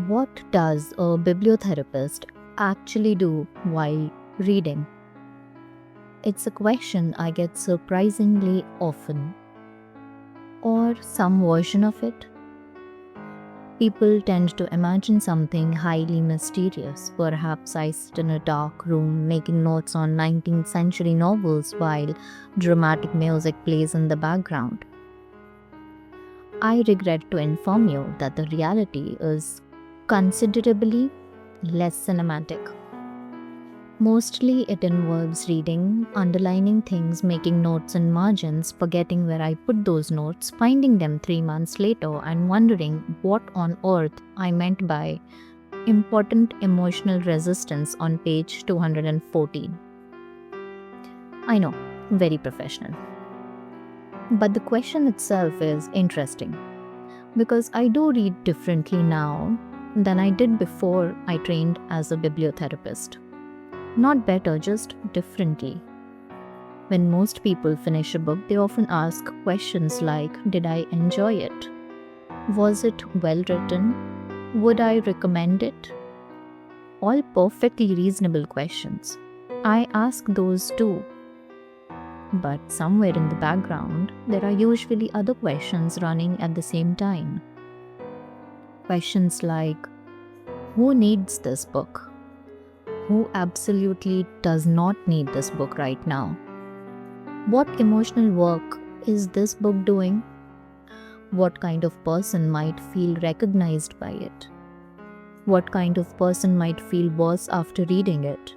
What does a bibliotherapist actually do while reading? It's a question I get surprisingly often. Or some version of it. People tend to imagine something highly mysterious. Perhaps I sit in a dark room making notes on 19th century novels while dramatic music plays in the background. I regret to inform you that the reality is considerably less cinematic. Mostly it involves reading, underlining things, making notes and margins, forgetting where I put those notes, finding them 3 months later, and wondering what on earth I meant by important emotional resistance on page 214. I know, very professional. But the question itself is interesting because I do read differently now than I did before I trained as a bibliotherapist. Not better, just differently. When most people finish a book, they often ask questions like, did I enjoy it? Was it well written? Would I recommend it? All perfectly reasonable questions. I ask those too. But somewhere in the background, there are usually other questions running at the same time. Questions like, who needs this book? Who absolutely does not need this book right now? What emotional work is this book doing? What kind of person might feel recognized by it? What kind of person might feel worse after reading it?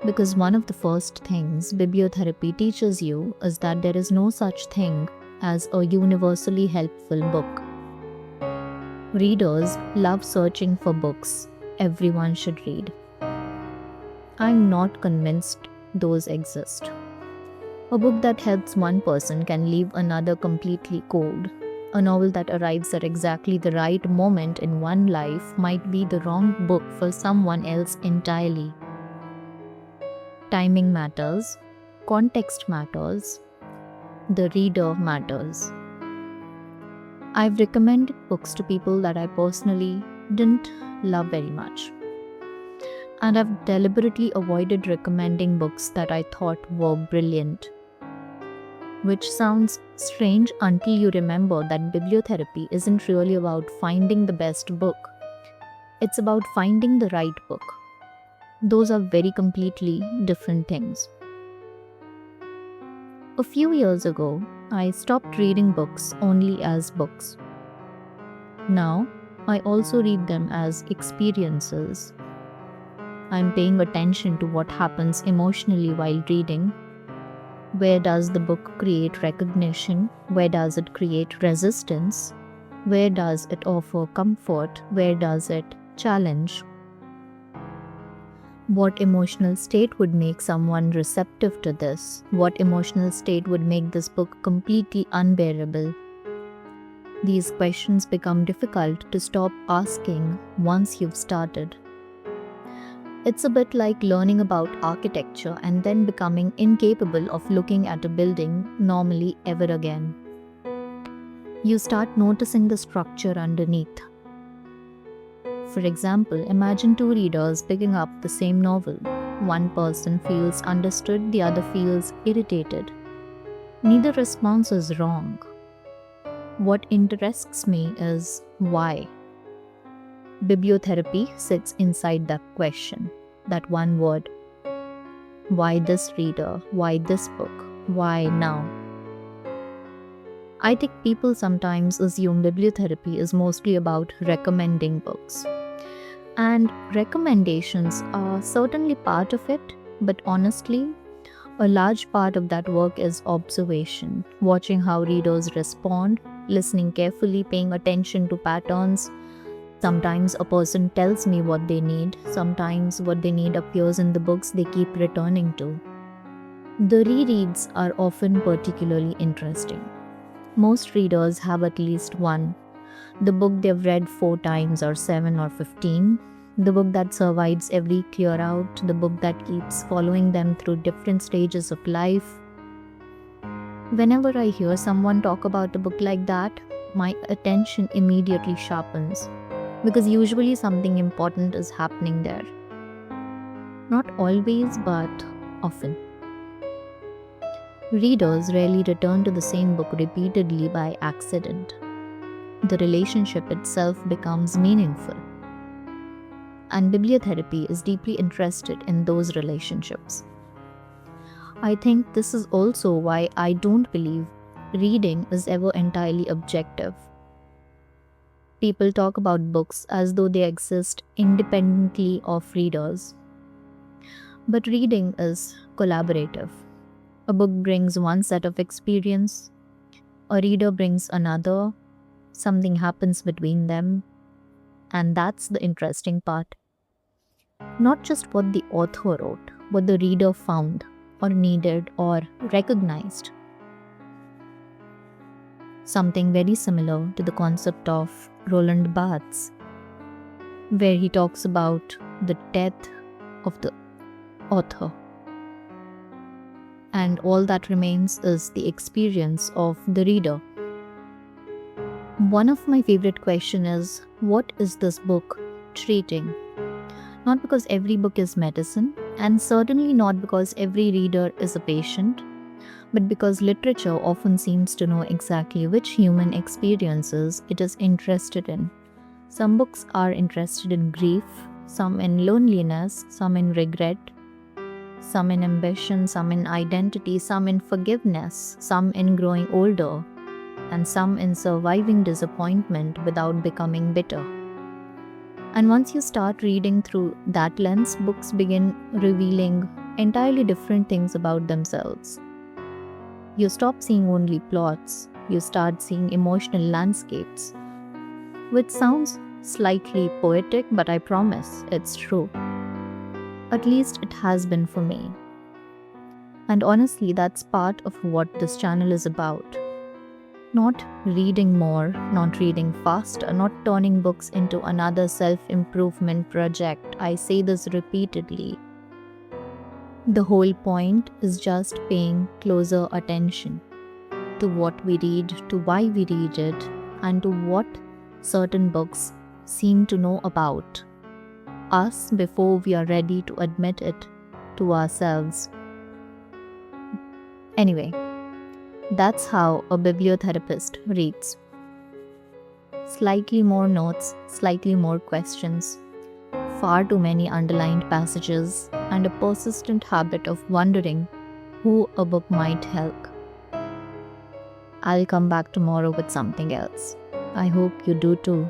Because one of the first things bibliotherapy teaches you is that there is no such thing as a universally helpful book. Readers love searching for books everyone should read. I'm not convinced those exist. A book that helps one person can leave another completely cold. A novel that arrives at exactly the right moment in one life might be the wrong book for someone else entirely. Timing matters, context matters, the reader matters. I've recommended books to people that I personally didn't love very much. And I've deliberately avoided recommending books that I thought were brilliant. Which sounds strange until you remember that bibliotherapy isn't really about finding the best book. It's about finding the right book. Those are very completely different things. A few years ago, I stopped reading books only as books. Now, I also read them as experiences. I'm paying attention to what happens emotionally while reading. Where does the book create recognition? Where does it create resistance? Where does it offer comfort? Where does it challenge? What emotional state would make someone receptive to this? What emotional state would make this book completely unbearable? These questions become difficult to stop asking once you've started. It's a bit like learning about architecture and then becoming incapable of looking at a building normally ever again. You start noticing the structure underneath. For example, imagine two readers picking up the same novel. One person feels understood, the other feels irritated. Neither response is wrong. What interests me is why. Bibliotherapy sits inside that question, that one word. Why this reader? Why this book? Why now? I think people sometimes assume bibliotherapy is mostly about recommending books. And recommendations are certainly part of it, but honestly, a large part of that work is observation, watching how readers respond, listening carefully, paying attention to patterns. Sometimes a person tells me what they need, sometimes what they need appears in the books they keep returning to. The rereads are often particularly interesting. Most readers have at least one. The book they've read 4 times or 7 or 15. The book that survives every clear out. The book that keeps following them through different stages of life. Whenever I hear someone talk about a book like that, my attention immediately sharpens. because usually something important is happening there. Not always, but often. Readers rarely return to the same book repeatedly by accident. The relationship itself becomes meaningful. And bibliotherapy is deeply interested in those relationships. I think this is also why I don't believe reading is ever entirely objective. People talk about books as though they exist independently of readers. But reading is collaborative. A book brings one set of experience, a reader brings another, something happens between them, and that's the interesting part. Not just what the author wrote, what the reader found, or needed, or recognized. Something very similar to the concept of Roland Barthes, where he talks about the death of the author. And all that remains is the experience of the reader. One of my favorite questions is, what is this book treating? Not because every book is medicine, and certainly not because every reader is a patient, but because literature often seems to know exactly which human experiences it is interested in. Some books are interested in grief, some in loneliness, some in regret, some in ambition, some in identity, some in forgiveness, some in growing older, and some in surviving disappointment without becoming bitter. And once you start reading through that lens, books begin revealing entirely different things about themselves. You stop seeing only plots, you start seeing emotional landscapes, which sounds slightly poetic, but I promise it's true. At least it has been for me. And honestly, that's part of what this channel is about. Not reading more, not reading faster, not turning books into another self-improvement project. I say this repeatedly. The whole point is just paying closer attention to what we read, to why we read it, and to what certain books seem to know about us before we are ready to admit it to ourselves. Anyway, that's how a bibliotherapist reads. Slightly more notes, slightly more questions, far too many underlined passages, and a persistent habit of wondering who a book might help. I'll come back tomorrow with something else. I hope you do too.